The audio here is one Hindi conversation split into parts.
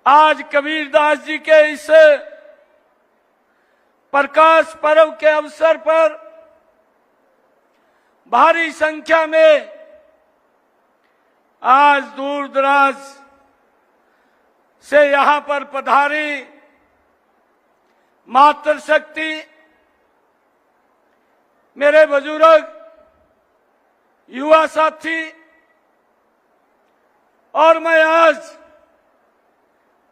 आज कबीरदास जी के इस प्रकाश पर्व के अवसर पर भारी संख्या में आज दूर दराज से यहां पर पधारी मातृशक्ति, मेरे बुजुर्ग, युवा साथी, और मैं आज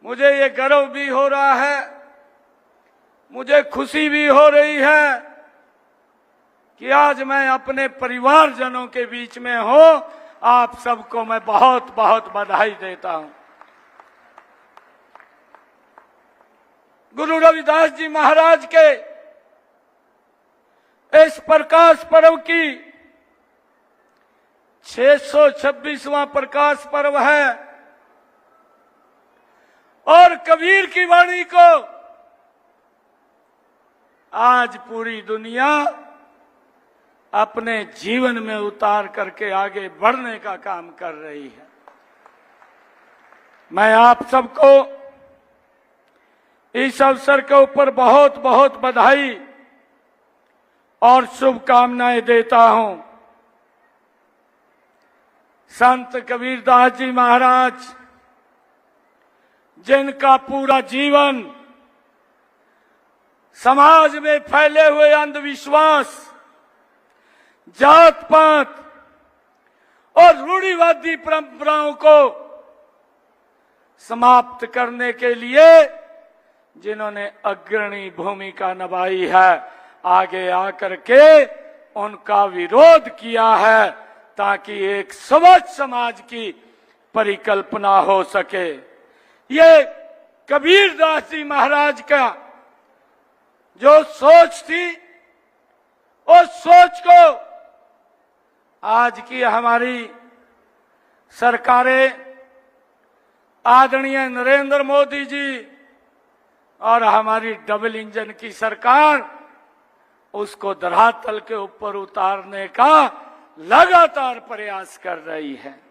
मुझे ये गर्व भी हो रहा है, मुझे खुशी भी हो रही है कि आज मैं अपने परिवारजनों के बीच में हूं। आप सबको मैं बहुत बहुत बधाई देता हूं। गुरु रविदास जी महाराज के इस प्रकाश पर्व की 626वां प्रकाश पर्व है और कबीर की वाणी को आज पूरी दुनिया अपने जीवन में उतार करके आगे बढ़ने का काम कर रही है। मैं आप सबको इस अवसर के ऊपर बहुत बहुत बधाई और शुभकामनाएं देता हूं। संत कबीरदास जी महाराज, जिनका पूरा जीवन समाज में फैले हुए अंधविश्वास, जात पात और रूढ़िवादी परंपराओं को समाप्त करने के लिए जिन्होंने अग्रणी भूमिका निभाई है, आगे आकर के उनका विरोध किया है ताकि एक स्वच्छ समाज की परिकल्पना हो सके। ये कबीरदास जी महाराज का जो सोच थी, उस सोच को आज की हमारी सरकारें, आदरणीय नरेंद्र मोदी जी और हमारी डबल इंजन की सरकार उसको धरातल के ऊपर उतारने का लगातार प्रयास कर रही है।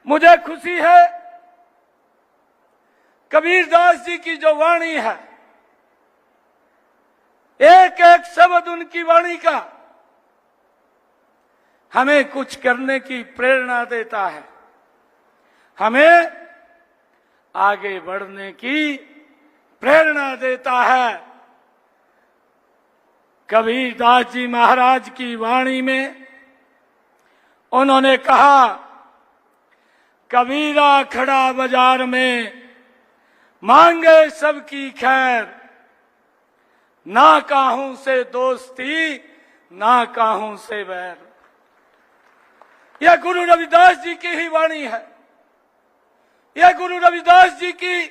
मुझे खुशी है कबीरदास जी की जो वाणी है, एक एक शब्द उनकी वाणी का हमें कुछ करने की प्रेरणा देता है, हमें आगे बढ़ने की प्रेरणा देता है। कबीरदास जी महाराज की वाणी में उन्होंने कहा, कबीरा खड़ा बाजार में मांगे सबकी खैर, ना काहू से दोस्ती ना काहू से वैर। यह गुरु रविदास जी की ही वाणी है। यह गुरु रविदास जी की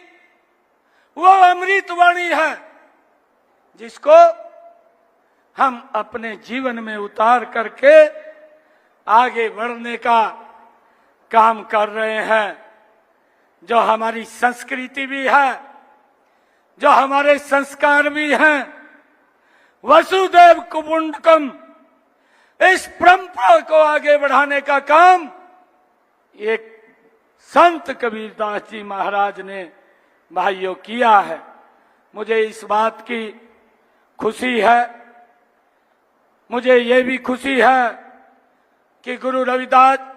वो अमृत वाणी है जिसको हम अपने जीवन में उतार करके आगे बढ़ने का काम कर रहे हैं। जो हमारी संस्कृति भी है, जो हमारे संस्कार भी हैं, वसुदेव कुटुंबकम, इस परंपरा को आगे बढ़ाने का काम एक संत कबीरदास जी महाराज ने भाइयों किया है। मुझे इस बात की खुशी है, मुझे ये भी खुशी है कि गुरु रविदास,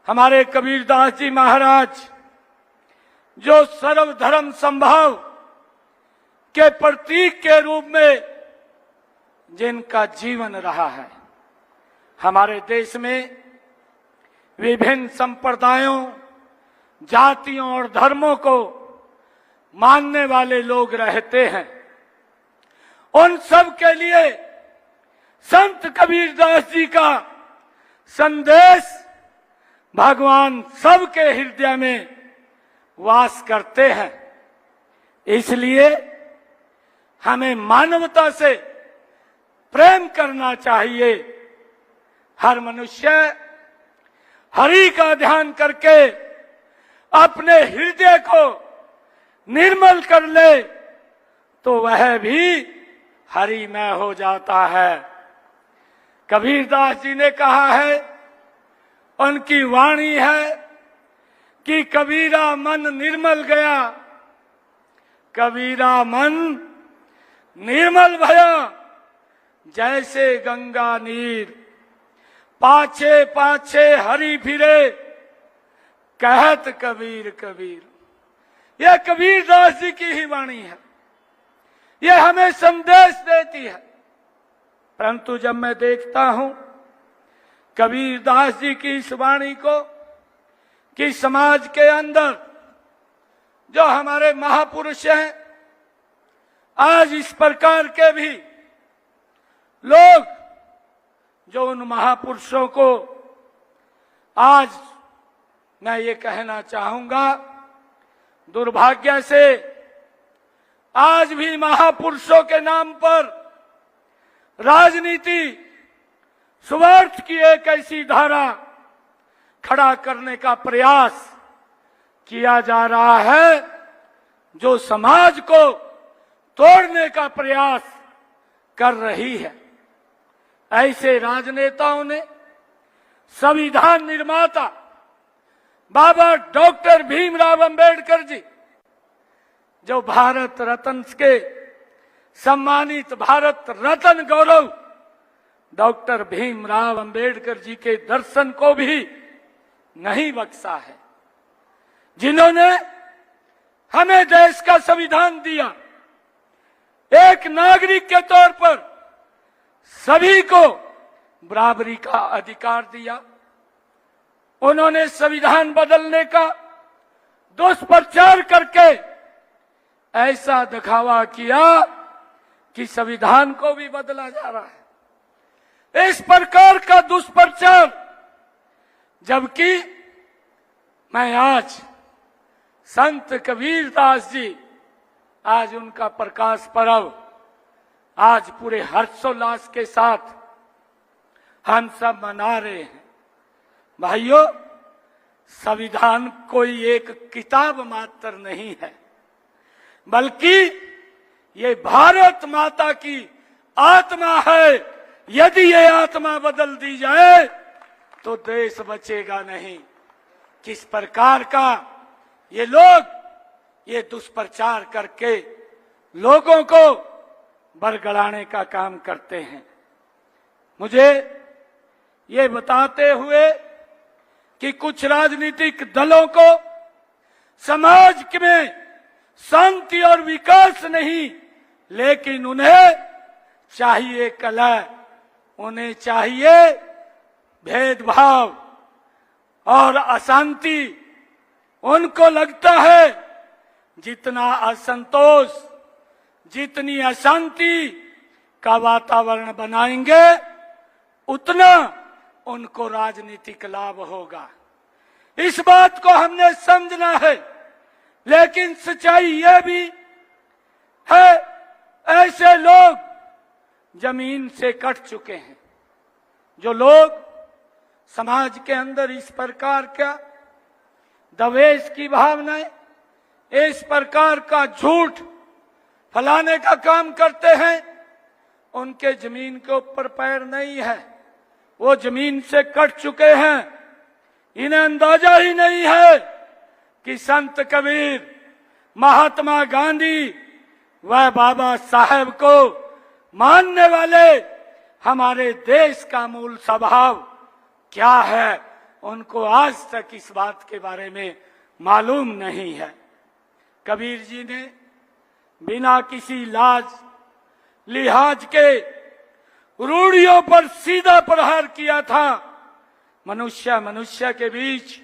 हमारे कबीरदास जी महाराज, जो सर्वधर्म संभाव के प्रतीक के रूप में जिनका जीवन रहा है, हमारे देश में विभिन्न संप्रदायों, जातियों और धर्मों को मानने वाले लोग रहते हैं। उन सब के लिए संत कबीरदास जी का संदेश भगवान सबके हृदय में वास करते हैं। इसलिए हमें मानवता से प्रेम करना चाहिए। हर मनुष्य हरि का ध्यान करके अपने हृदय को निर्मल कर ले तो वह भी हरिमय हो जाता है। कबीरदास जी ने कहा है, उनकी वाणी है, कि कबीरा मन निर्मल गया, कबीरा मन निर्मल भया, जैसे गंगा नीर पाछे पाछे हरि फिरे, कहत कबीर कबीर। यह कबीर दास जी की ही वाणी है, यह हमें संदेश देती है। परंतु जब मैं देखता हूं कबीर दास जी की इस वाणी को कि समाज के अंदर जो हमारे महापुरुष हैं, आज इस प्रकार के भी लोग जो उन महापुरुषों को, आज मैं ये कहना चाहूंगा, दुर्भाग्य से आज भी महापुरुषों के नाम पर राजनीति स्वार्थ की एक ऐसी धारा खड़ा करने का प्रयास किया जा रहा है जो समाज को तोड़ने का प्रयास कर रही है। ऐसे राजनेताओं ने संविधान निर्माता बाबा डॉक्टर भीमराव अंबेडकर जी, जो भारत रत्न के सम्मानित भारत रत्न गौरव डॉक्टर भीमराव अंबेडकर जी के दर्शन को भी नहीं बख्शा है, जिन्होंने हमें देश का संविधान दिया, एक नागरिक के तौर पर सभी को बराबरी का अधिकार दिया। उन्होंने संविधान बदलने का दुष्प्रचार करके ऐसा दिखावा किया कि संविधान को भी बदला जा रहा है। इस प्रकार का दुष्प्रचार, जबकि मैं आज संत कबीर दास जी, आज उनका प्रकाश पर्व आज पूरे हर्षोल्लास के साथ हम सब मना रहे हैं। भाइयों, संविधान कोई एक किताब मात्र नहीं है, बल्कि ये भारत माता की आत्मा है। यदि ये आत्मा बदल दी जाए तो देश बचेगा नहीं। किस प्रकार का ये लोग ये दुष्प्रचार करके लोगों को बरगलाने का काम करते हैं। मुझे ये बताते हुए कि कुछ राजनीतिक दलों को समाज में शांति और विकास नहीं, लेकिन उन्हें चाहिए कलह, उन्हें चाहिए भेदभाव और अशांति। उनको लगता है जितना असंतोष, जितनी अशांति का वातावरण बनाएंगे, उतना उनको राजनीतिक लाभ होगा। इस बात को हमने समझना है। लेकिन सच्चाई यह भी है, ऐसे लोग जमीन से कट चुके हैं, जो लोग समाज के अंदर इस प्रकार का द्वेष की भावनाएं, इस प्रकार का झूठ फैलाने का काम करते हैं, उनके जमीन के ऊपर पैर नहीं है, वो जमीन से कट चुके हैं। इन्हें अंदाजा ही नहीं है कि संत कबीर, महात्मा गांधी व बाबा साहेब को मानने वाले हमारे देश का मूल स्वभाव क्या है, उनको आज तक इस बात के बारे में मालूम नहीं है। कबीर जी ने बिना किसी लाज लिहाज के रूढ़ियों पर सीधा प्रहार किया था। मनुष्य मनुष्य के बीच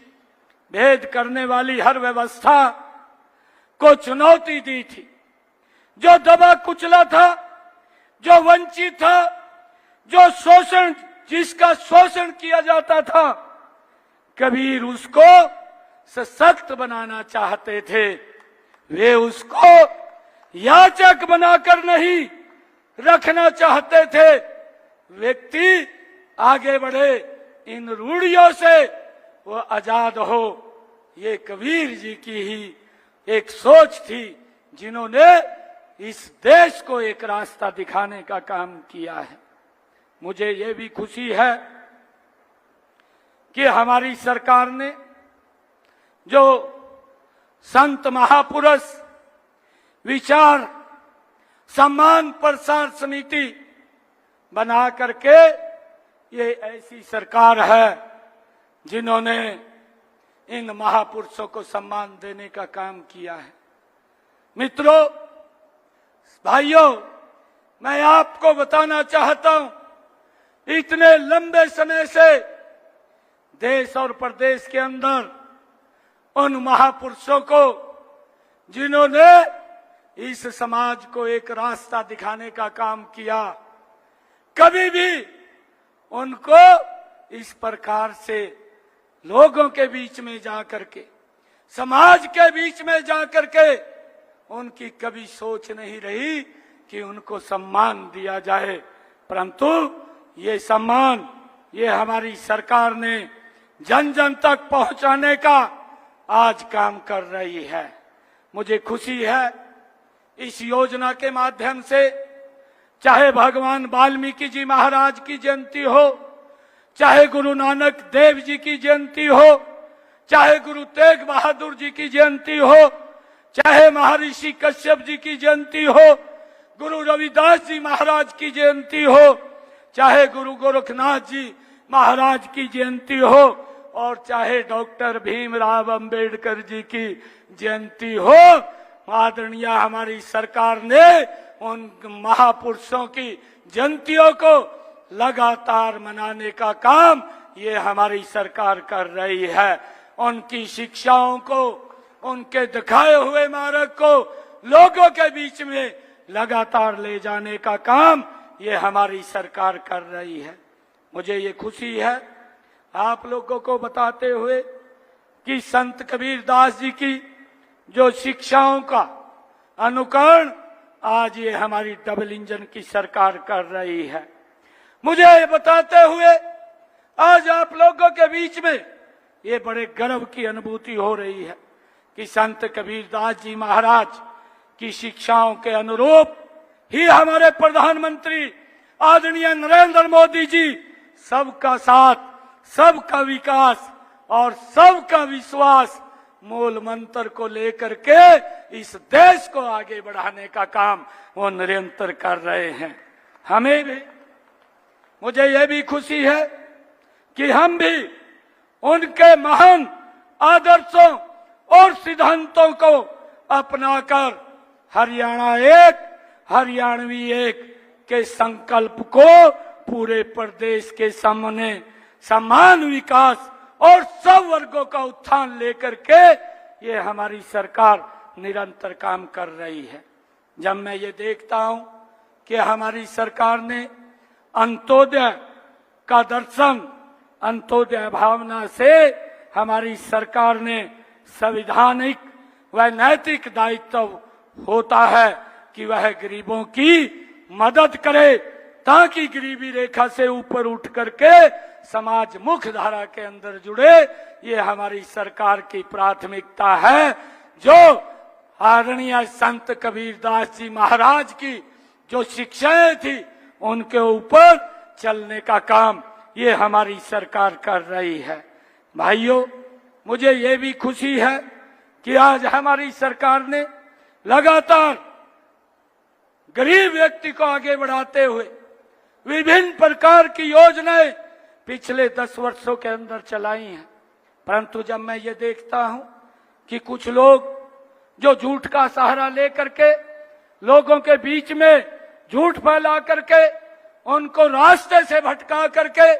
भेद करने वाली हर व्यवस्था को चुनौती दी थी। जो दबा कुचला था, जो वंचित था, जो शोषण, जिसका शोषण किया जाता था, कबीर उसको सशक्त बनाना चाहते थे। वे उसको याचक बनाकर नहीं रखना चाहते थे। व्यक्ति आगे बढ़े, इन रूढ़ियों से वो आजाद हो। ये कबीर जी की ही एक सोच थी, जिन्होंने इस देश को एक रास्ता दिखाने का काम किया है। मुझे ये भी खुशी है कि हमारी सरकार ने जो संत महापुरुष विचार सम्मान प्रसार समिति बना करके ये ऐसी सरकार है जिन्होंने इन महापुरुषों को सम्मान देने का काम किया है। मित्रों, भाइयों, मैं आपको बताना चाहता हूं, इतने लंबे समय से देश और प्रदेश के अंदर उन महापुरुषों को जिन्होंने इस समाज को एक रास्ता दिखाने का काम किया, कभी भी उनको इस प्रकार से लोगों के बीच में जाकर के, समाज के बीच में जाकर के उनकी कभी सोच नहीं रही कि उनको सम्मान दिया जाए, परंतु ये सम्मान ये हमारी सरकार ने जन जन तक पहुंचाने का आज काम कर रही है। मुझे खुशी है इस योजना के माध्यम से, चाहे भगवान वाल्मीकि जी महाराज की जयंती हो, चाहे गुरु नानक देव जी की जयंती हो, चाहे गुरु तेग बहादुर जी की जयंती हो, चाहे महर्षि कश्यप जी की जयंती हो, गुरु रविदास जी महाराज की जयंती हो, चाहे गुरु गोरखनाथ जी महाराज की जयंती हो, और चाहे डॉक्टर भीमराव अंबेडकर जी की जयंती हो, आदरणीय हमारी सरकार ने उन महापुरुषों की जयंतियों को लगातार मनाने का काम ये हमारी सरकार कर रही है। उनकी शिक्षाओं को, उनके दिखाए हुए मार्ग को लोगों के बीच में लगातार ले जाने का काम ये हमारी सरकार कर रही है। मुझे ये खुशी है आप लोगों को बताते हुए कि संत कबीरदास जी की जो शिक्षाओं का अनुकरण आज ये हमारी डबल इंजन की सरकार कर रही है। मुझे ये बताते हुए आज आप लोगों के बीच में ये बड़े गर्व की अनुभूति हो रही है कि संत कबीरदास जी महाराज की शिक्षाओं के अनुरूप ही हमारे प्रधानमंत्री आदरणीय नरेंद्र मोदी जी सबका साथ, सबका विकास और सबका विश्वास मूल मंत्र को लेकर के इस देश को आगे बढ़ाने का काम वो निरंतर कर रहे हैं। हमें भी, मुझे यह भी खुशी है कि हम भी उनके महान आदर्शों और सिद्धांतों को अपनाकर हरियाणा एक, हरियाणवी एक के संकल्प को पूरे प्रदेश के सामने समान विकास और सब वर्गों का उत्थान लेकर के ये हमारी सरकार निरंतर काम कर रही है। जब मैं ये देखता हूं कि हमारी सरकार ने अंत्योदय का दर्शन, अंत्योदय भावना से हमारी सरकार ने संवैधानिक व नैतिक दायित्व होता है कि वह गरीबों की मदद करे ताकि गरीबी रेखा से ऊपर उठ करके समाज मुख्य धारा के अंदर जुड़े। ये हमारी सरकार की प्राथमिकता है। जो आदरणीय संत कबीरदास जी महाराज की जो शिक्षाएं थी उनके ऊपर चलने का काम ये हमारी सरकार कर रही है। भाइयों, मुझे ये भी खुशी है कि आज हमारी सरकार ने लगातार गरीब व्यक्ति को आगे बढ़ाते हुए विभिन्न प्रकार की योजनाएं पिछले 10 वर्षों के अंदर चलाई हैं। परंतु जब मैं ये देखता हूं कि कुछ लोग जो झूठ का सहारा लेकर के लोगों के बीच में झूठ फैला करके उनको रास्ते से भटका करके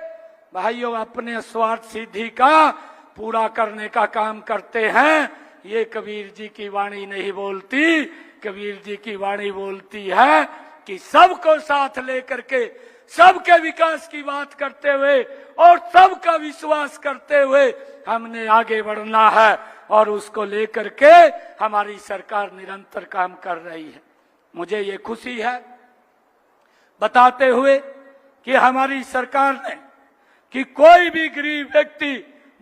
भाइयों अपने स्वार्थ सिद्धि का पूरा करने का काम करते हैं, ये कबीर जी की वाणी नहीं बोलती। कबीर जी की वाणी बोलती है कि सबको साथ लेकर के सबके विकास की बात करते हुए और सबका विश्वास करते हुए हमने आगे बढ़ना है, और उसको लेकर के हमारी सरकार निरंतर काम कर रही है। मुझे ये खुशी है बताते हुए कि हमारी सरकार ने कि कोई भी गरीब व्यक्ति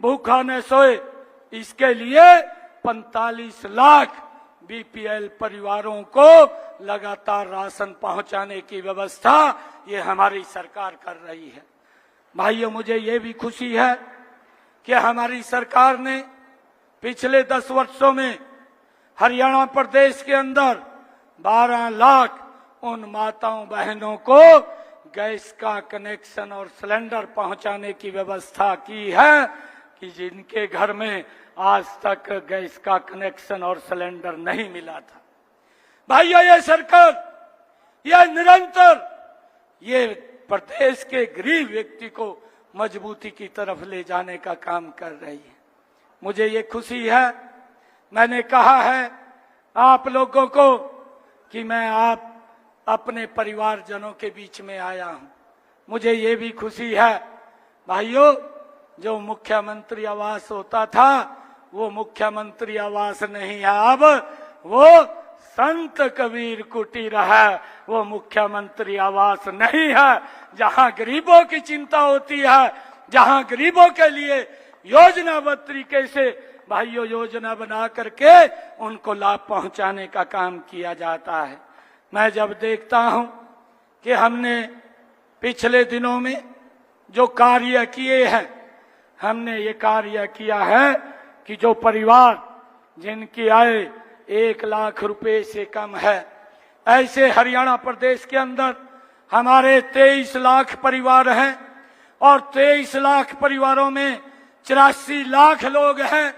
भूखा न सोए, इसके लिए 45 लाख बीपीएल परिवारों को लगातार राशन पहुंचाने की व्यवस्था ये हमारी सरकार कर रही है। भाइयों, मुझे ये भी खुशी है कि हमारी सरकार ने पिछले 10 वर्षों में हरियाणा प्रदेश के अंदर 12 लाख उन माताओं बहनों को गैस का कनेक्शन और सिलेंडर पहुंचाने की व्यवस्था की है कि जिनके घर में आज तक गैस का कनेक्शन और सिलेंडर नहीं मिला था। भाइयों, ये सरकार यह निरंतर ये प्रदेश के गरीब व्यक्ति को मजबूती की तरफ ले जाने का काम कर रही है। मुझे ये खुशी है, मैंने कहा है आप लोगों को कि मैं आप अपने परिवारजनों के बीच में आया हूं। मुझे ये भी खुशी है भाइयों, जो मुख्यमंत्री आवास होता था वो मुख्यमंत्री आवास नहीं है, अब वो संत कबीर कुटीर है, वो मुख्यमंत्री आवास नहीं है। जहां गरीबों की चिंता होती है, जहां गरीबों के लिए योजनाबद्ध तरीके से भाइयों योजना बना करके उनको लाभ पहुंचाने का काम किया जाता है। मैं जब देखता हूं कि हमने पिछले दिनों में जो कार्य किए हैं, हमने ये कार्य किया है कि जो परिवार जिनकी आय 1 लाख रुपए से कम है, ऐसे हरियाणा प्रदेश के अंदर हमारे 23 लाख परिवार हैं और 23 लाख परिवारों में 84 लाख लोग हैं।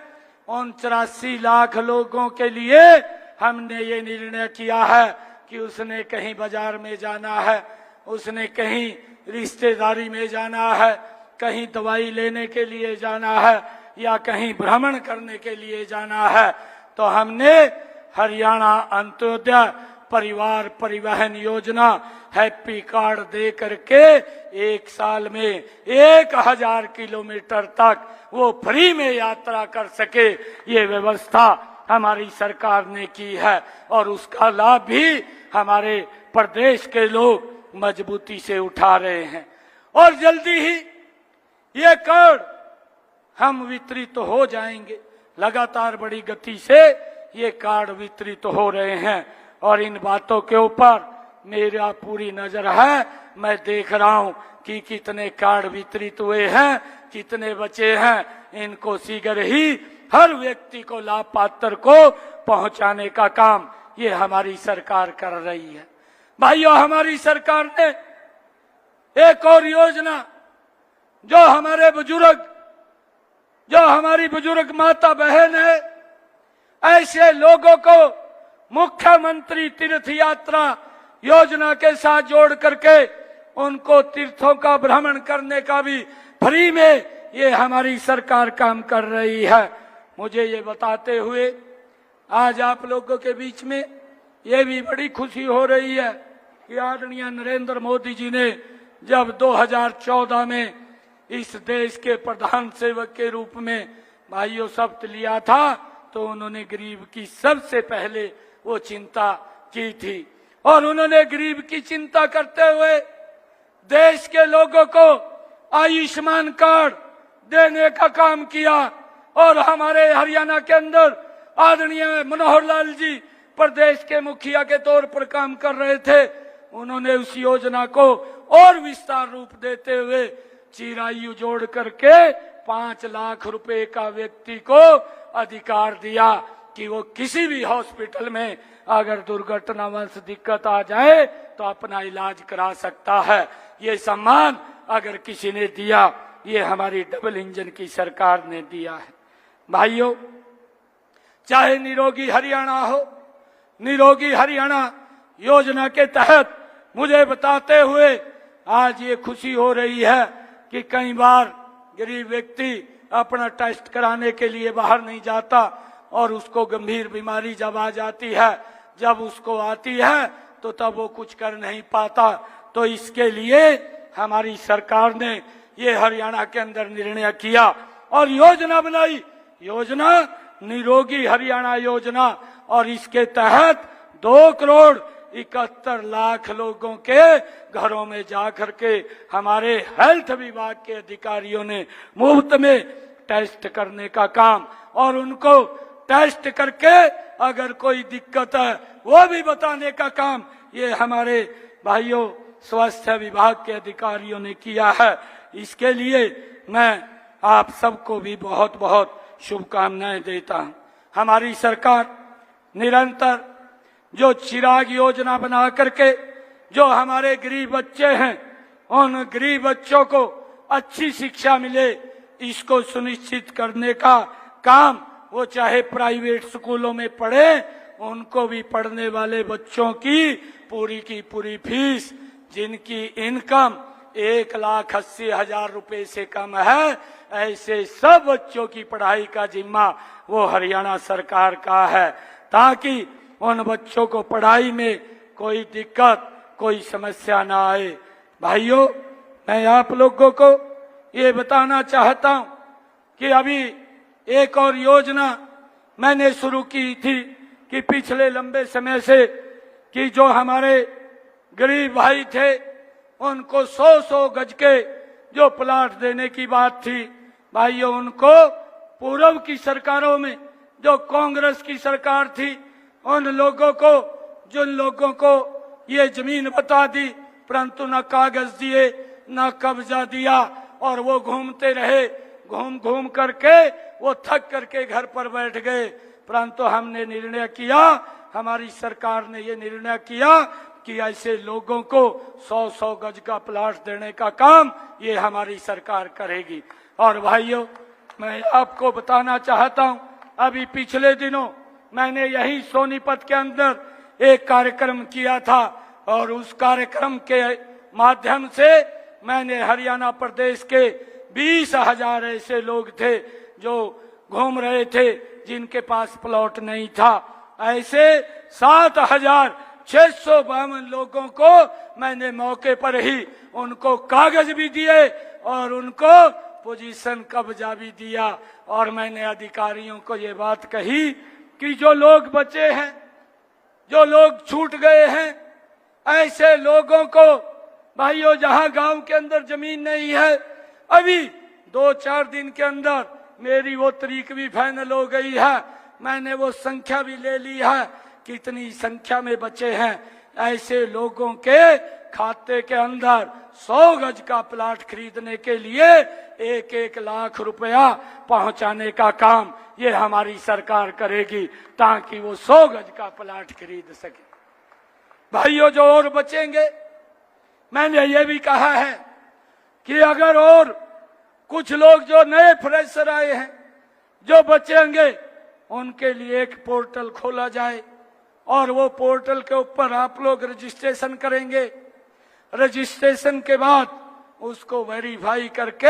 उन 84 लाख लोगों के लिए हमने ये निर्णय किया है कि उसने कहीं बाजार में जाना है, उसने कहीं रिश्तेदारी में जाना है, कहीं दवाई लेने के लिए जाना है या कहीं भ्रमण करने के लिए जाना है, तो हमने हरियाणा अंत्योदय परिवार परिवहन योजना हैप्पी कार्ड दे करके 1 साल में 1000 किलोमीटर तक वो फ्री में यात्रा कर सके, ये व्यवस्था हमारी सरकार ने की है और उसका लाभ भी हमारे प्रदेश के लोग मजबूती से उठा रहे हैं। और जल्दी ही ये कार्ड हम वितरित हो जाएंगे, लगातार बड़ी गति से ये कार्ड वितरित हो रहे हैं और इन बातों के ऊपर मेरा पूरी नजर है। मैं देख रहा हूं कि कितने कार्ड वितरित हुए हैं, कितने बचे हैं। इनको शीघ्र ही हर व्यक्ति को लाभ पात्र को पहुंचाने का काम ये हमारी सरकार कर रही है। भाइयों, हमारी सरकार ने एक और योजना जो हमारी बुजुर्ग माता बहन है, ऐसे लोगों को मुख्यमंत्री तीर्थ यात्रा योजना के साथ जोड़ करके उनको तीर्थों का भ्रमण करने का भी फ्री में ये हमारी सरकार काम कर रही है। मुझे ये बताते हुए आज आप लोगों के बीच में ये भी बड़ी खुशी हो रही है कि आदरणीय नरेंद्र मोदी जी ने जब 2014 में इस देश के प्रधान सेवक के रूप में भाइयों शपथ लिया था, तो उन्होंने गरीब की सबसे पहले वो चिंता की थी और उन्होंने गरीब की चिंता करते हुए देश के लोगों को आयुष्मान कार्ड देने का काम किया। और हमारे हरियाणा के अंदर आदरणीय मनोहर लाल जी प्रदेश के मुखिया के तौर पर काम कर रहे थे, उन्होंने उस योजना को और विस्तार रूप देते हुए चिरायु जोड़ करके 5 लाख रुपए का व्यक्ति को अधिकार दिया कि वो किसी भी हॉस्पिटल में अगर दुर्घटनावश दिक्कत आ जाए तो अपना इलाज करा सकता है। ये सम्मान अगर किसी ने दिया, ये हमारी डबल इंजन की सरकार ने दिया है। भाइयों, चाहे निरोगी हरियाणा हो, निरोगी हरियाणा योजना के तहत मुझे बताते हुए आज ये खुशी हो रही है कि कई बार गरीब व्यक्ति अपना टेस्ट कराने के लिए बाहर नहीं जाता और उसको गंभीर बीमारी जब आ जाती है, जब उसको आती है तो तब वो कुछ कर नहीं पाता। तो इसके लिए हमारी सरकार ने ये हरियाणा के अंदर निर्णय किया और योजना बनाई, योजना निरोगी हरियाणा योजना, और इसके तहत 2,71,00,000 लोगों के घरों में जाकर के हमारे हेल्थ विभाग के अधिकारियों ने मुफ्त में टेस्ट करने का काम और उनको टेस्ट करके अगर कोई दिक्कत है वो भी बताने का काम ये हमारे भाइयों स्वास्थ्य विभाग के अधिकारियों ने किया है। इसके लिए मैं आप सबको भी बहुत बहुत शुभकामनाएं देता हूं। हमारी सरकार निरंतर जो चिराग योजना बना करके जो हमारे गरीब बच्चे हैं, उन गरीब बच्चों को अच्छी शिक्षा मिले, इसको सुनिश्चित करने का काम, वो चाहे प्राइवेट स्कूलों में पढ़े, उनको भी पढ़ने वाले बच्चों की पूरी फीस, जिनकी इनकम 1,80,000 रुपए से कम है, ऐसे सब बच्चों की पढ़ाई का जिम्मा वो हरियाणा सरकार का है, ताकि उन बच्चों को पढ़ाई में कोई दिक्कत, कोई समस्या ना आए। भाइयों, मैं आप लोगों को ये बताना चाहता हूं कि अभी एक और योजना मैंने शुरू की थी कि पिछले लंबे समय से कि जो हमारे गरीब भाई थे, उनको 100-100 गज के जो प्लाट देने की बात थी, भाइयों, उनको पूर्व की सरकारों में जो कांग्रेस की सरकार थी, उन लोगों को, जिन लोगों को ये जमीन बता दी, परंतु न कागज दिए, न कब्जा दिया, और वो घूमते रहे, घूम करके वो थक करके घर पर बैठ गए। परंतु हमने निर्णय किया, हमारी सरकार ने ये निर्णय किया कि ऐसे लोगों को 100-100 गज का प्लाट देने का काम ये हमारी सरकार करेगी। और भाइयों, मैं आपको बताना चाहता हूं, अभी पिछले दिनों मैंने यही सोनीपत के अंदर एक कार्यक्रम किया था, और उस कार्यक्रम के माध्यम से मैंने हरियाणा प्रदेश के 20,000 ऐसे लोग थे जो घूम रहे थे, जिनके पास प्लॉट नहीं था, ऐसे 7,652 लोगों को मैंने मौके पर ही उनको कागज भी दिए और उनको पोजीशन कब्जा भी दिया। और मैंने अधिकारियों को ये बात कही कि जो लोग बचे हैं, जो लोग छूट गए हैं, ऐसे लोगों को, भाइयों, जहां गांव के अंदर जमीन नहीं है, अभी 2-4 दिन के अंदर मेरी वो तारीख भी फाइनल हो गई है, मैंने वो संख्या भी ले ली है, कितनी संख्या में बचे हैं, ऐसे लोगों के खाते के अंदर 100 गज का प्लाट खरीदने के लिए 1-1 लाख रुपया पहुंचाने का काम ये हमारी सरकार करेगी, ताकि वो 100 गज का प्लाट खरीद सके। भाइयों, जो और बचेंगे, मैंने ये भी कहा है कि अगर और कुछ लोग जो नए फ्रेशर आए हैं, जो बचेंगे, उनके लिए एक पोर्टल खोला जाए, और वो पोर्टल के ऊपर आप लोग रजिस्ट्रेशन करेंगे। रजिस्ट्रेशन के बाद उसको वेरीफाई करके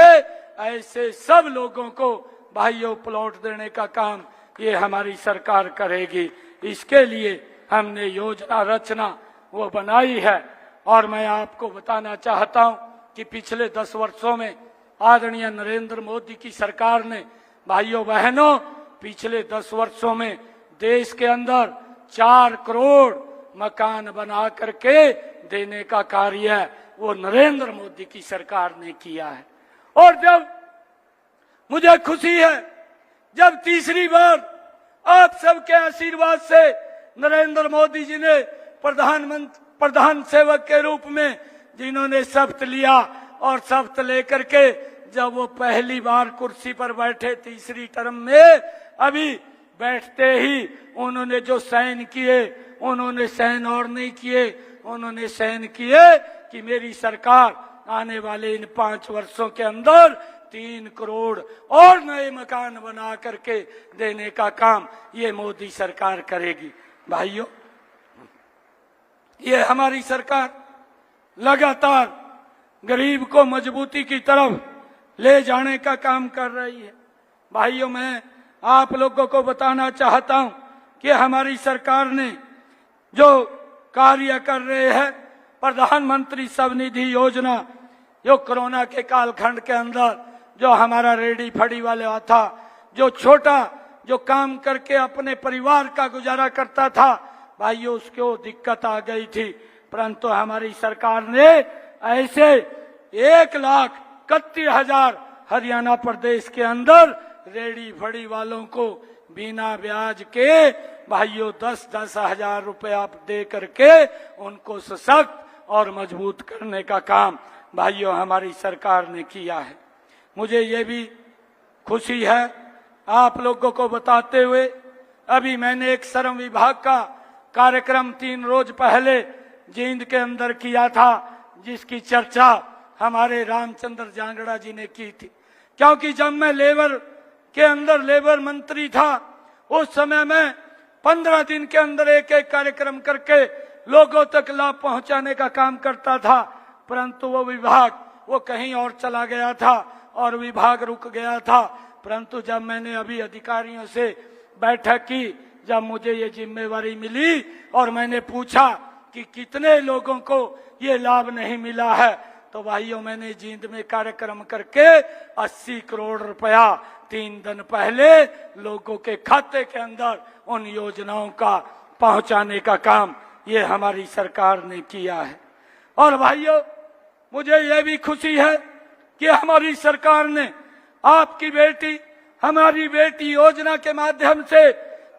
ऐसे सब लोगों को, भाइयों, प्लॉट देने का काम ये हमारी सरकार करेगी। इसके लिए हमने योजना रचना वो बनाई है। और मैं आपको बताना चाहता हूं कि पिछले 10 वर्षों में आदरणीय नरेंद्र मोदी की सरकार ने, भाइयों बहनों, पिछले 10 वर्षों में देश के अंदर 4 करोड़ मकान बना करके देने का कार्य वो नरेंद्र मोदी की सरकार ने किया है। और जब मुझे खुशी है, जब तीसरी बार आप सबके आशीर्वाद से नरेंद्र मोदी जी ने प्रधान सेवक के रूप में जिन्होंने शपथ लिया, और शपथ लेकर के जब वो पहली बार कुर्सी पर बैठे तीसरी टर्म में, अभी बैठते ही उन्होंने जो साइन किए, उन्होंने साइन और नहीं किए, उन्होंने साइन किए कि मेरी सरकार आने वाले इन 5 वर्षों के अंदर 3 करोड़ और नए मकान बना करके देने का काम ये मोदी सरकार करेगी। भाइयों, ये हमारी सरकार लगातार गरीब को मजबूती की तरफ ले जाने का काम कर रही है। भाइयों, मैं आप लोगों को बताना चाहता हूं कि हमारी सरकार ने जो कार्य कर रहे हैं, प्रधानमंत्री स्वनिधि योजना, जो कोरोना के कालखंड के अंदर जो हमारा रेडी फड़ी वाला था, जो छोटा जो काम करके अपने परिवार का गुजारा करता था, भाइयों, उसको दिक्कत आ गई थी, परंतु हमारी सरकार ने ऐसे 1,31,000 हरियाणा प्रदेश के अंदर रेडी फड़ी वालों को बिना ब्याज के, भाइयों, 10-10 हजार रुपया दे करके उनको सशक्त और मजबूत करने का काम, भाइयों, हमारी सरकार ने किया है। मुझे ये भी खुशी है, आप लोगों को बताते हुए अभी मैंने एक श्रम विभाग का कार्यक्रम 3 रोज पहले जींद के अंदर किया था, जिसकी चर्चा हमारे रामचंद्र जांगड़ा जी ने की थी। क्योंकि जब मैं लेबर के अंदर लेबर मंत्री था, उस समय मैं 15 दिन के अंदर एक एक कार्यक्रम करके लोगों तक लाभ पहुंचाने का काम करता था, परंतु वो विभाग वो कहीं और चला गया था और विभाग रुक गया था। परंतु जब मैंने अभी अधिकारियों से बैठक की, जब मुझे ये जिम्मेवारी मिली और मैंने पूछा कि कितने लोगों को ये लाभ नहीं मिला है, तो भाइयों मैंने जींद में कार्यक्रम करके 80 करोड़ रुपया 3 दिन पहले लोगों के खाते के अंदर उन योजनाओं का पहुंचाने का काम ये हमारी सरकार ने किया है। और भाइयों मुझे ये भी खुशी है कि हमारी सरकार ने आपकी बेटी हमारी बेटी योजना के माध्यम से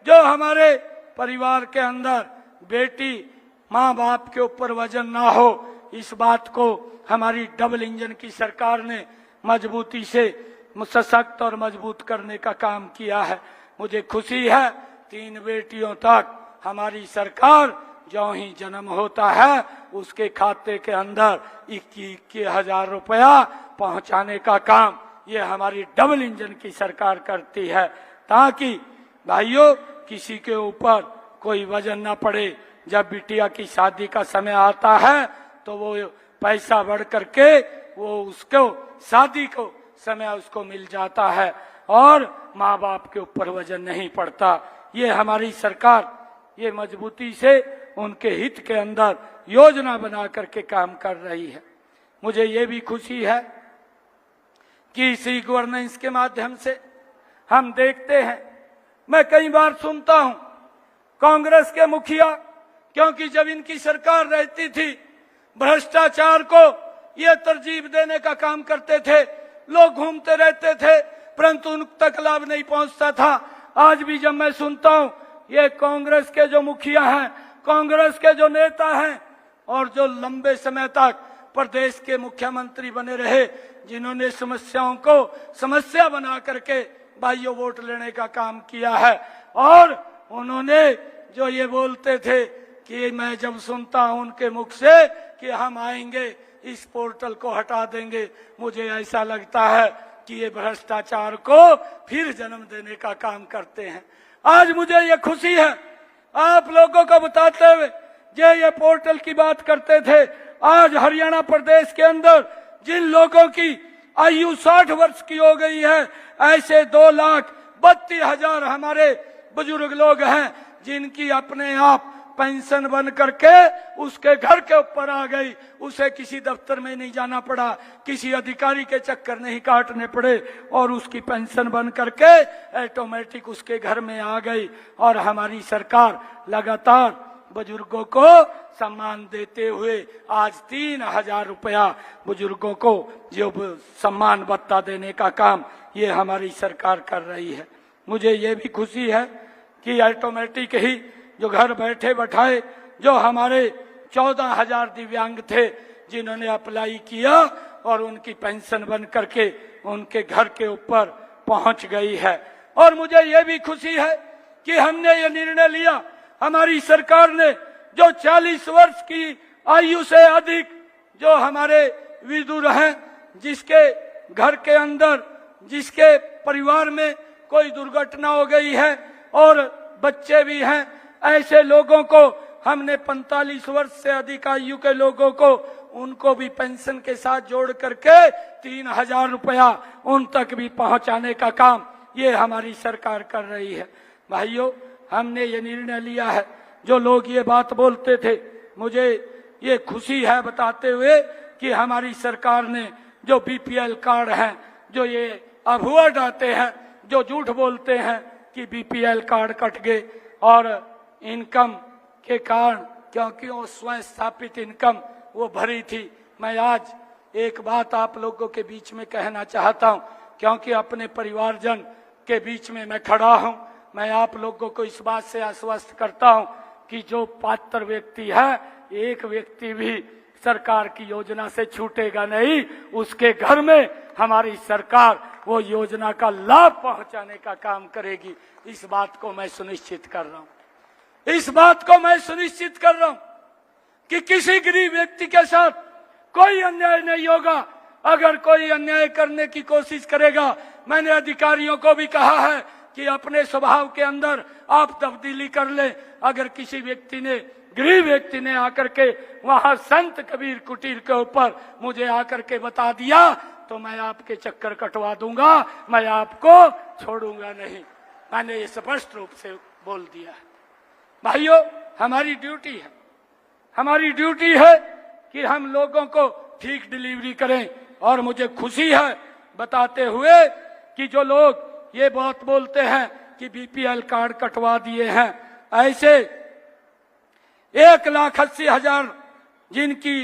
जो हमारे परिवार के अंदर बेटी माँ बाप के ऊपर वजन ना हो, इस बात को हमारी डबल इंजन की सरकार ने मजबूती से सशक्त और मजबूत करने का काम किया है। मुझे खुशी है 3 बेटियों तक हमारी सरकार जो ही जन्म होता है उसके खाते के अंदर 21,000 रुपया पहुंचाने का काम ये हमारी डबल इंजन की सरकार करती है, ताकि भाइयों किसी के ऊपर कोई वजन न पड़े। जब बिटिया की शादी का समय आता है तो वो पैसा बढ़ करके वो उसको शादी को समय उसको मिल जाता है और माँ बाप के ऊपर वजन नहीं पड़ता। ये हमारी सरकार ये मजबूती से उनके हित के अंदर योजना बना करके काम कर रही है। मुझे ये भी खुशी है कि इसी गवर्नेंस के माध्यम से हम देखते हैं, मैं कई बार सुनता हूं कांग्रेस के मुखिया, क्योंकि जब इनकी सरकार रहती थी भ्रष्टाचार को ये तरजीह देने का काम करते थे, लोग घूमते रहते थे परंतु उन तक लाभ नहीं पहुंचता था। आज भी जब मैं सुनता हूं ये कांग्रेस के जो मुखिया हैं, कांग्रेस के जो नेता हैं और जो लंबे समय तक प्रदेश के मुख्यमंत्री बने रहे, जिन्होंने समस्याओं को समस्या बना करके भाइयों वोट लेने का काम किया है, और उन्होंने जो ये बोलते थे कि मैं जब सुनता हूं उनके मुख से कि हम आएंगे इस पोर्टल को हटा देंगे, मुझे ऐसा लगता है कि ये भ्रष्टाचार को फिर जन्म देने का काम करते हैं। आज मुझे ये खुशी है आप लोगों को बताते हुए, ये पोर्टल की बात करते थे, आज हरियाणा प्रदेश के अंदर जिन लोगों की आयु 60 वर्ष की हो गई है, ऐसे 2,32,000 हमारे बुजुर्ग लोग हैं जिनकी अपने आप पेंशन बन करके उसके घर के ऊपर आ गई, उसे किसी दफ्तर में नहीं जाना पड़ा, किसी अधिकारी के चक्कर नहीं काटने पड़े और उसकी पेंशन बन करके ऑटोमेटिक उसके घर में आ गई। और हमारी सरकार लगातार बुजुर्गों को सम्मान देते हुए आज 3,000 रुपया बुजुर्गों को जो सम्मान भत्ता देने का काम ये हमारी सरकार कर रही है। मुझे ये भी खुशी है कि ऑटोमेटिक ही जो घर बैठे बैठाए जो हमारे 14,000 दिव्यांग थे जिन्होंने अप्लाई किया और उनकी पेंशन बन करके उनके घर के ऊपर पहुंच गई है। और मुझे ये भी खुशी है कि हमने ये निर्णय लिया, हमारी सरकार ने, जो 40 वर्ष की आयु से अधिक जो हमारे विधुर हैं, जिसके घर के अंदर जिसके परिवार में कोई दुर्घटना हो गई है और बच्चे भी हैं, ऐसे लोगों को हमने 45 वर्ष से अधिक आयु के लोगों को उनको भी पेंशन के साथ जोड़ करके 3,000 रुपया उन तक भी पहुंचाने का काम ये हमारी सरकार कर रही है। भाइयों हमने ये निर्णय लिया है, जो लोग ये बात बोलते थे, मुझे ये खुशी है बताते हुए कि हमारी सरकार ने जो बीपीएल कार्ड हैं, जो ये अफवाह डालते हैं, जो झूठ बोलते हैं कि बीपीएल कार्ड कट गए और इनकम के कारण, क्योंकि वो स्वयं स्थापित इनकम वो भरी थी। मैं आज एक बात आप लोगों के बीच में कहना चाहता हूं, क्योंकि अपने परिवारजन के बीच में मैं खड़ा हूं। मैं आप लोगों को इस बात से आश्वस्त करता हूं कि जो पात्र व्यक्ति है, एक व्यक्ति भी सरकार की योजना से छूटेगा नहीं, उसके घर में हमारी सरकार वो योजना का लाभ पहुंचाने का काम करेगी। इस बात को मैं सुनिश्चित कर रहा हूं, इस बात को मैं सुनिश्चित कर रहा हूं कि किसी गरीब व्यक्ति के साथ कोई अन्याय नहीं होगा। अगर कोई अन्याय करने की कोशिश करेगा, मैंने अधिकारियों को भी कहा है कि अपने स्वभाव के अंदर आप तब्दीली कर ले। अगर किसी व्यक्ति ने, गरीब व्यक्ति ने आकर के वहां संत कबीर कुटीर के ऊपर मुझे आकर के बता दिया तो मैं आपके चक्कर कटवा दूंगा, मैं आपको छोड़ूंगा नहीं। मैंने ये स्पष्ट रूप से बोल दिया है। भाइयों, हमारी ड्यूटी है, हमारी ड्यूटी है कि हम लोगों को ठीक डिलीवरी करें। और मुझे खुशी है बताते हुए कि जो लोग ये बात बोलते हैं कि बीपीएल कार्ड कटवा दिए हैं, ऐसे 1,80,000 जिनकी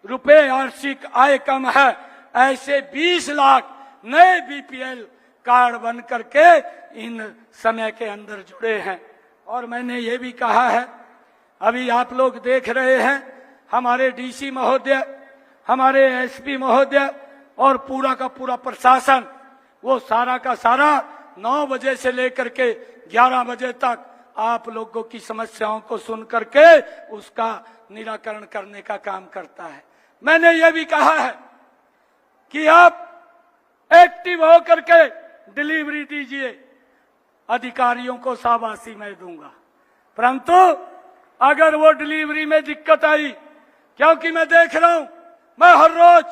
रुपए वार्षिक आय कम है, ऐसे 20 लाख नए बीपीएल कार्ड बन करके इन समय के अंदर जुड़े हैं। और मैंने ये भी कहा है, अभी आप लोग देख रहे हैं हमारे डीसी महोदय, हमारे एसपी महोदय और पूरा का पूरा प्रशासन, वो सारा का सारा 9 बजे से लेकर के 11 बजे तक आप लोगों की समस्याओं को सुन करके उसका निराकरण करने का काम करता है। मैंने ये भी कहा है कि आप एक्टिव होकर के डिलीवरी दीजिए। अधिकारियों को शाबाशी मैं दूंगा, परंतु अगर वो डिलीवरी में दिक्कत आई, क्योंकि मैं देख रहा हूं, मैं हर रोज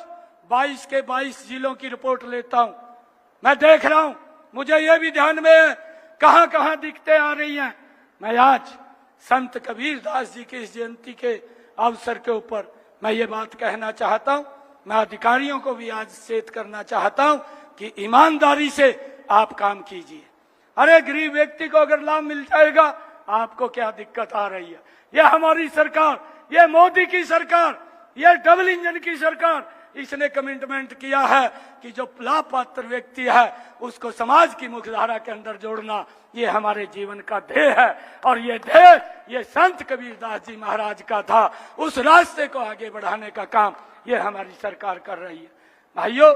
22 के 22 जिलों की रिपोर्ट लेता हूं, मैं देख रहा हूं, मुझे ये भी ध्यान में है कहां कहां दिक्कतें आ रही हैं। मैं आज संत कबीर दास जी की इस जयंती के अवसर के ऊपर मैं ये बात कहना चाहता हूं, मैं अधिकारियों को भी आज चेत करना चाहता हूं कि ईमानदारी से आप काम कीजिए। अरे गरीब व्यक्ति को अगर लाभ मिल जाएगा, आपको क्या दिक्कत आ रही है? यह हमारी सरकार, ये मोदी की सरकार, ये डबल इंजन की सरकार, इसने कमिटमेंट किया है कि जो लाभपात्र व्यक्ति है उसको समाज की मुख्यधारा के अंदर जोड़ना, ये हमारे जीवन का ध्येय है। और ये ध्येय ये संत कबीरदास जी महाराज का था। उस रास्ते को आगे बढ़ाने का काम ये हमारी सरकार कर रही है। भाइयों,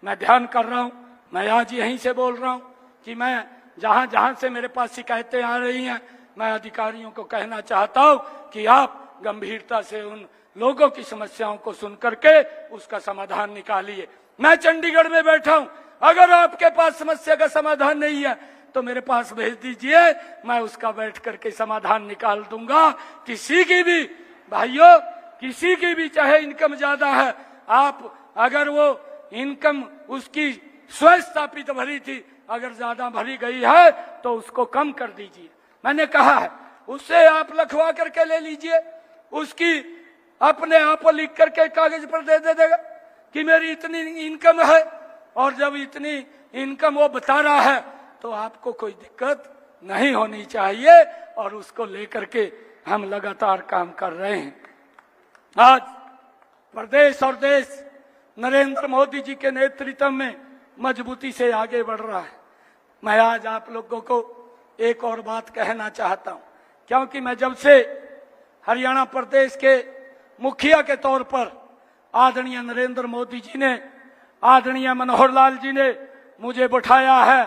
मैं ध्यान कर रहा हूं, मैं आज यहीं से बोल रहा हूं कि मैं जहां जहां से मेरे पास शिकायतें आ रही हैं, मैं अधिकारियों को कहना चाहता हूं कि आप गंभीरता से उन लोगों की समस्याओं को सुन करके उसका समाधान निकालिए। मैं चंडीगढ़ में बैठा हूं, अगर आपके पास समस्या का समाधान नहीं है तो मेरे पास भेज दीजिए, मैं उसका बैठ करके समाधान निकाल दूंगा। किसी की भी, भाइयों, किसी की भी चाहे इनकम ज्यादा है, आप अगर वो इनकम उसकी स्वस्थापित भरी थी, अगर ज्यादा भरी गई है तो उसको कम कर दीजिए। मैंने कहा है उससे आप लिखवा करके ले लीजिए, उसकी अपने आप लिख करके कागज पर दे देगा कि मेरी इतनी इनकम है, और जब इतनी इनकम वो बता रहा है तो आपको कोई दिक्कत नहीं होनी चाहिए। और उसको लेकर के हम लगातार काम कर रहे हैं। आज प्रदेश और देश नरेंद्र मोदी जी के नेतृत्व में मजबूती से आगे बढ़ रहा है। मैं आज आप लोगों को एक और बात कहना चाहता हूं, क्योंकि मैं जब से हरियाणा प्रदेश के मुखिया के तौर पर आदरणीय नरेंद्र मोदी जी ने, आदरणीय मनोहर लाल जी ने मुझे बैठाया है,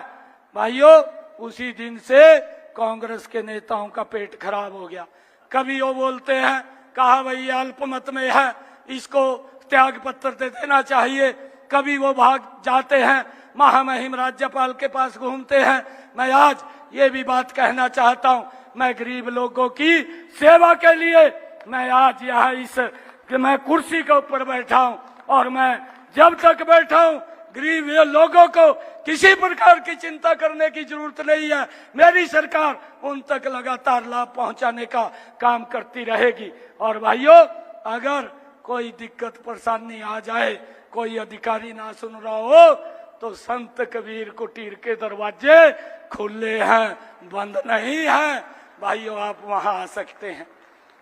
भाइयों, उसी दिन से कांग्रेस के नेताओं का पेट खराब हो गया। कभी वो बोलते हैं कहा भाई अल्पमत में है, इसको त्याग पत्र दे देना चाहिए, कभी वो भाग जाते हैं महामहिम राज्यपाल के पास घूमते हैं। मैं आज ये भी बात कहना चाहता हूं, मैं गरीब लोगों की सेवा के लिए मैं आज यहाँ मैं कुर्सी के ऊपर बैठा हूं, और मैं जब तक बैठा हूं गरीब लोगों को किसी प्रकार की चिंता करने की जरूरत नहीं है। मेरी सरकार उन तक लगातार लाभ पहुंचाने का काम करती रहेगी। और भाइयों, अगर कोई दिक्कत परेशानी आ जाए, कोई अधिकारी ना सुन रहा हो, तो संत कबीर कुटीर के दरवाजे खुले हैं, बंद नहीं है। भाइयों, आप वहां आ सकते हैं,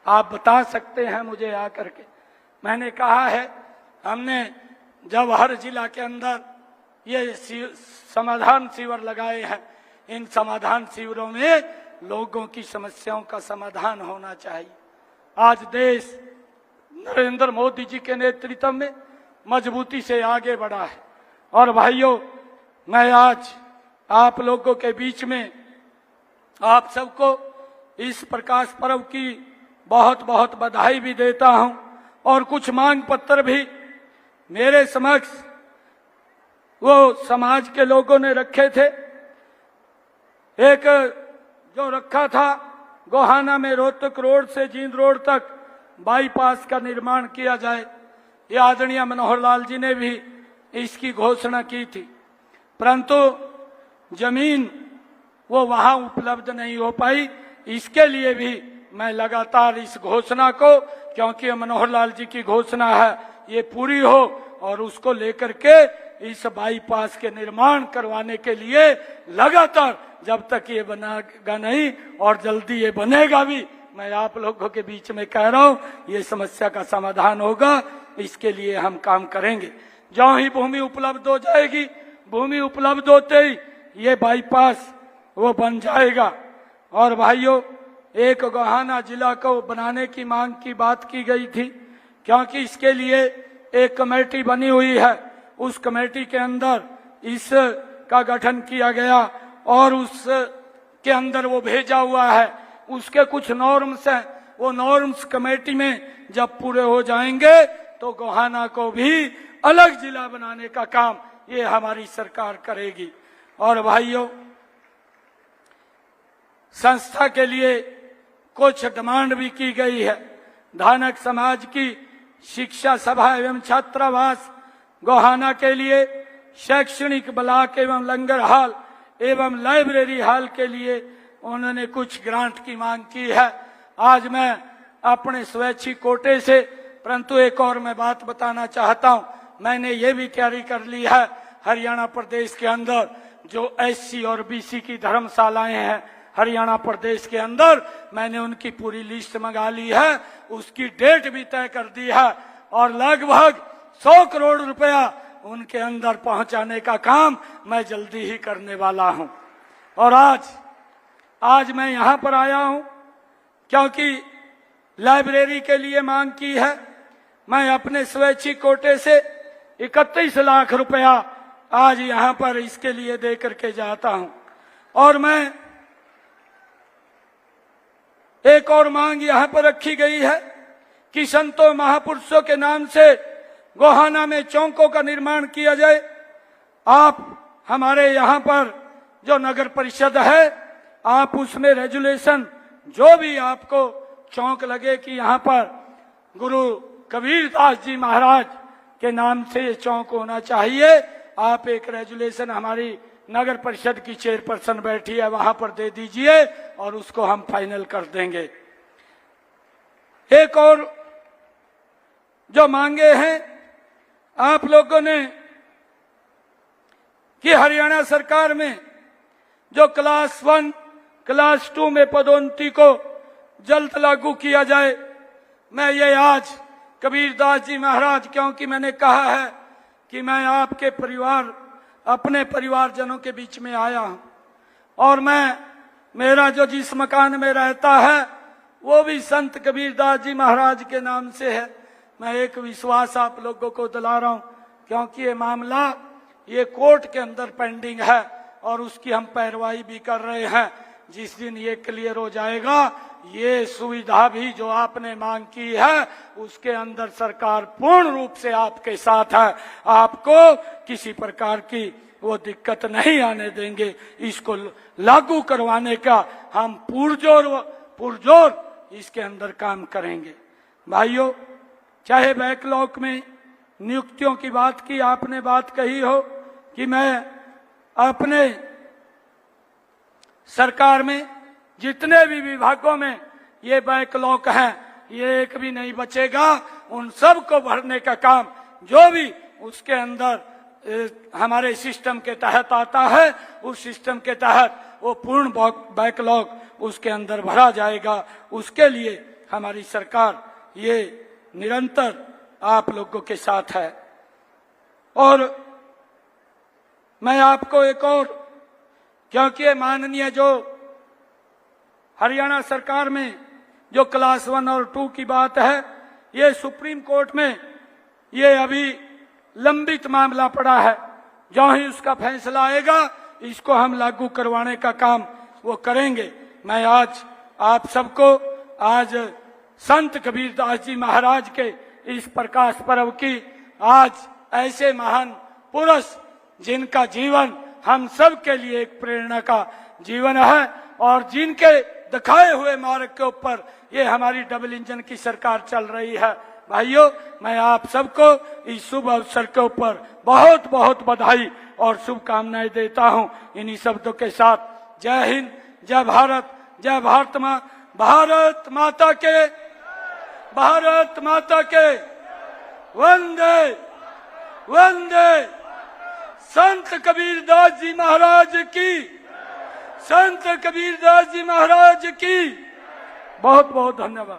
आप बता सकते हैं मुझे आकर के। मैंने कहा है, हमने जब हर जिला के अंदर ये समाधान शिविर लगाए हैं, इन समाधान शिविरों में लोगों की समस्याओं का समाधान होना चाहिए। आज देश नरेंद्र मोदी जी के नेतृत्व में मजबूती से आगे बढ़ा है, और भाइयों, मैं आज आप लोगों के बीच में आप सबको इस प्रकाश पर्व की बहुत बहुत बधाई भी देता हूं और कुछ मांग पत्र भी मेरे समक्ष वो समाज के लोगों ने रखे थे। एक जो रखा था, गोहाना में रोहतक रोड से जींद रोड तक बाईपास का निर्माण किया जाए। ये आदरणीय मनोहर लाल जी ने भी इसकी घोषणा की थी, परंतु जमीन वो वहां उपलब्ध नहीं हो पाई। इसके लिए भी मैं लगातार इस घोषणा को, क्योंकि मनोहर लाल जी की घोषणा है, ये पूरी हो और उसको लेकर के इस बाईपास के निर्माण करवाने के लिए लगातार, जब तक ये बनेगा नहीं और जल्दी ये बनेगा भी, मैं आप लोगों के बीच में कह रहा हूं, ये समस्या का समाधान होगा। इसके लिए हम काम करेंगे। जो ही भूमि उपलब्ध हो जाएगी, भूमि उपलब्ध होते ही ये बाईपास वो बन जाएगा। और भाइयों, एक गोहाना जिला को बनाने की मांग की बात की गई थी, क्योंकि इसके लिए एक कमेटी बनी हुई है। उस कमेटी के अंदर इसका गठन किया गया और उसके अंदर वो भेजा हुआ है। उसके कुछ नॉर्म्स हैं, वो नॉर्म्स कमेटी में जब पूरे हो जाएंगे तो गोहाना को भी अलग जिला बनाने का काम ये हमारी सरकार करेगी। और भाइयों, संस्था के लिए कुछ डिमांड भी की गई है। धानक समाज की शिक्षा सभा एवं छात्रावास गोहाना के लिए, शैक्षणिक ब्लॉक एवं लंगर हॉल एवं लाइब्रेरी हॉल के लिए उन्होंने कुछ ग्रांट की मांग की है। आज मैं अपने स्वैच्छिक कोटे से, परंतु एक और मैं बात बताना चाहता हूं, मैंने ये भी तैयारी कर ली है। हरियाणा प्रदेश के अंदर जो एससी और बीसी की धर्मशालाएं हैं, हरियाणा प्रदेश के अंदर मैंने उनकी पूरी लिस्ट मंगा ली है, उसकी डेट भी तय कर दी है और लगभग 100 करोड़ रुपया उनके अंदर पहुंचाने का काम मैं जल्दी ही करने वाला हूं। और आज मैं यहां पर आया हूं क्योंकि लाइब्रेरी के लिए मांग की है। मैं अपने स्वैच्छिक कोटे से 31 लाख रुपया आज यहां पर इसके लिए दे करके जाता हूं। और मैं एक और मांग यहां पर रखी गई है कि संतों महापुरुषों के नाम से गोहाना में चौकों का निर्माण किया जाए। आप हमारे यहां पर जो नगर परिषद है, आप उसमें रेजुलेशन जो भी आपको चौक लगे कि यहां पर गुरु कबीरदास जी महाराज के नाम से चौक होना चाहिए, आप एक रेजुलेशन हमारी नगर परिषद की चेयरपर्सन बैठी है वहां पर दे दीजिए और उसको हम फाइनल कर देंगे। एक और जो मांगे हैं आप लोगों ने कि हरियाणा सरकार में जो क्लास 1, क्लास 2 में पदोन्नति को जल्द लागू किया जाए। मैं ये आज कबीरदास जी महाराज, क्योंकि मैंने कहा है कि मैं आपके परिवार, अपने परिवारजनों के बीच में आया हूं और मेरा जो जिस मकान में रहता है वो भी संत कबीरदास जी महाराज के नाम से है। मैं एक विश्वास आप लोगों को दिला रहा हूं, क्योंकि ये मामला ये कोर्ट के अंदर पेंडिंग है और उसकी हम पैरवाई भी कर रहे हैं। जिस दिन ये क्लियर हो जाएगा, ये सुविधा भी जो आपने मांग की है उसके अंदर सरकार पूर्ण रूप से आपके साथ है। आपको किसी प्रकार की वो दिक्कत नहीं आने देंगे। इसको लागू करवाने का हम पुरजोर इसके अंदर काम करेंगे। भाइयों, चाहे बैकलॉग में नियुक्तियों की बात की, आपने बात कही हो कि मैं अपने सरकार में जितने भी विभागों में ये बैकलॉग हैं, ये एक भी नहीं बचेगा। उन सब को भरने का काम जो भी उसके अंदर हमारे सिस्टम के तहत आता है, उस सिस्टम के तहत वो पूर्ण बैकलॉग उसके अंदर भरा जाएगा। उसके लिए हमारी सरकार ये निरंतर आप लोगों के साथ है। और मैं आपको एक और, क्योंकि माननीय जो हरियाणा सरकार में जो क्लास 1 और 2 की बात है, ये सुप्रीम कोर्ट में ये अभी लंबित मामला पड़ा है जो ही उसका फैसला आएगा इसको हम लागू करवाने का काम वो करेंगे। मैं आज आप सबको आज संत कबीरदास जी महाराज के इस प्रकाश पर्व की आज ऐसे महान पुरुष जिनका जीवन हम सब के लिए एक प्रेरणा का जीवन है और जिनके दिखाए हुए मार्ग के ऊपर ये हमारी डबल इंजन की सरकार चल रही है। भाइयों, मैं आप सबको इस शुभ अवसर के ऊपर बहुत बहुत बधाई और शुभकामनाएं देता हूं। इन्हीं शब्दों के साथ जय हिंद, जय भारत, जय भारत माँ, भारत माता के, भारत माता के, वंदे वंदे। संत कबीरदास जी महाराज की, संत कबीरदास जी महाराज की बहुत बहुत धन्यवाद।